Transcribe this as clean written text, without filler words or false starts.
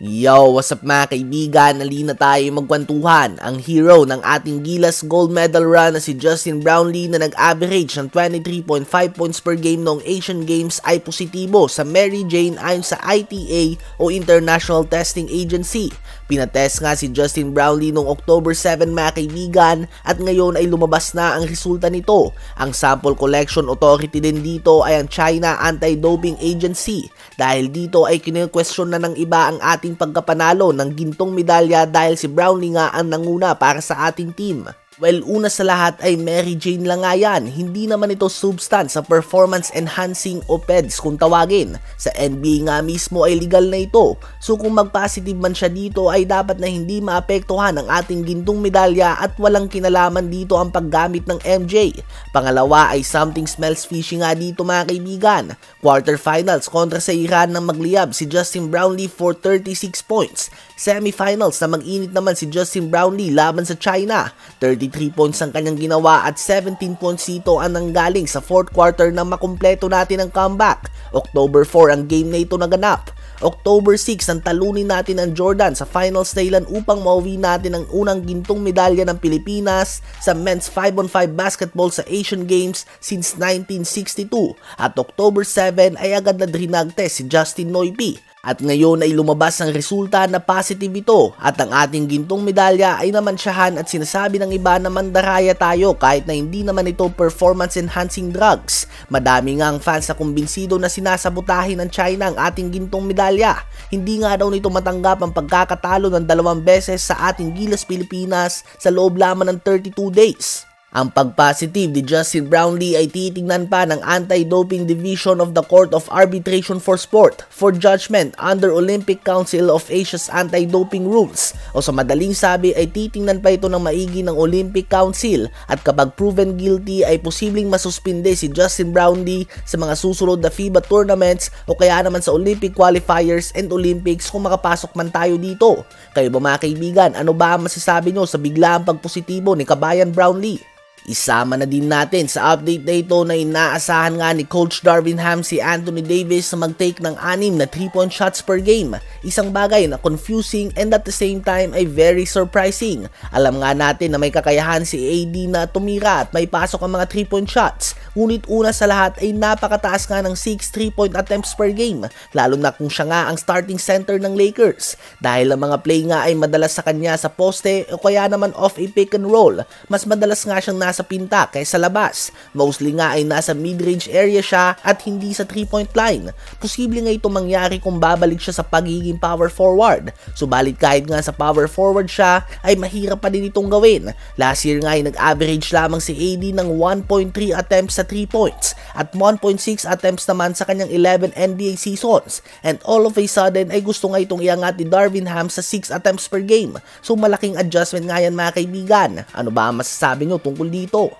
Yo, what's up mga kaibigan? Halina tayo magkwentuhan. Ang hero ng ating Gilas gold medal run na si Justin Brownlee na nag-average ng 23.5 points per game noong Asian Games ay positibo sa Mary Jane ayon sa ITA o International Testing Agency. Pinatest nga si Justin Brownlee noong October 7 mga kaibigan at ngayon ay lumabas na ang resulta nito. Ang sample collection authority din dito ay ang China Anti-Doping Agency. Dahil dito ay kine-question na ng iba ang ating pagkapanalo ng gintong medalya dahil si Brownlee nga ang nanguna para sa ating team. Well, una sa lahat ay Mary Jane lang nga yan. Hindi naman ito substance sa performance enhancing o PEDs kung tawagin. Sa NBA nga mismo ay legal na ito. So kung mag-positive man siya dito ay dapat na hindi maapektuhan ang ating gintong medalya at walang kinalaman dito ang paggamit ng MJ. Pangalawa ay something smells fishy nga dito mga kaibigan. Quarterfinals kontra sa Iran nang magliyab si Justin Brownlee for 36 points. Semifinals na mag-init naman si Justin Brownlee laban sa China. 33 points ang kanyang ginawa at 17 points dito ang nanggaling sa 4th quarter na makumpleto natin ang comeback. October 4 ang game na ito naganap. October 6 ang talunin natin ang Jordan sa finals Thailand upang mauwi natin ang unang gintong medalya ng Pilipinas sa men's 5-on-5 basketball sa Asian Games since 1962. At October 7 ay agad na drinag-test si Justin Noypi. At ngayon ay lumabas ang resulta na positive ito at ang ating gintong medalya ay namansyahan at sinasabi ng iba na mandaraya tayo kahit na hindi naman ito performance enhancing drugs. Madami nga ang fans na kumbinsido na sinasabutahin ng China ang ating gintong medalya. Hindi nga daw nito matanggap ang pagkakatalo ng 2 beses sa ating Gilas Pilipinas sa loob lamang ng 32 days. Ang pag-positive ni Justin Brownlee ay titignan pa ng Anti-Doping Division of the Court of Arbitration for Sport for judgment under Olympic Council of Asia's anti-doping rules o sa madaling sabi ay titingnan pa ito ng maigi ng Olympic Council at kapag proven guilty ay posibleng masuspinde si Justin Brownlee sa mga susunod na FIBA tournaments o kaya naman sa Olympic qualifiers and Olympics kung makapasok man tayo dito. Kayo ba mga kaibigan, ano ba ang masasabi nyo sa biglaang pagpositibo ni Kabayan Brownlee? Isama na din natin sa update na ito na inaasahan nga ni Coach Darvin Ham si Anthony Davis na mag-take ng 6 na 3-point shots per game. Isang bagay na confusing and at the same time ay very surprising. Alam nga natin na may kakayahan si AD na tumira at may pasok ang mga 3-point shots. Ngunit una sa lahat ay napakataas nga ng 6 3-point attempts per game. Lalo na kung siya nga ang starting center ng Lakers. Dahil ang mga play nga ay madalas sa kanya sa poste o kaya naman off a pick and roll. Mas madalas nga siyang nasa pinta kaysa labas. Mostly nga ay nasa mid-range area siya at hindi sa 3-point line. Posible nga ito mangyari kung babalik siya sa pagiging power forward. Subalit kahit nga sa power forward siya ay mahirap pa din itong gawin. Last year nga ay nag-average lamang si AD ng 1.3 attempts sa 3 points at 1.6 attempts naman sa kanyang 11 NBA seasons. And all of a sudden ay gusto nga itong iangat ni Darvin Ham sa 6 attempts per game. So malaking adjustment nga yan mga kaibigan. Ano ba ang masasabi nyo tungkol dito?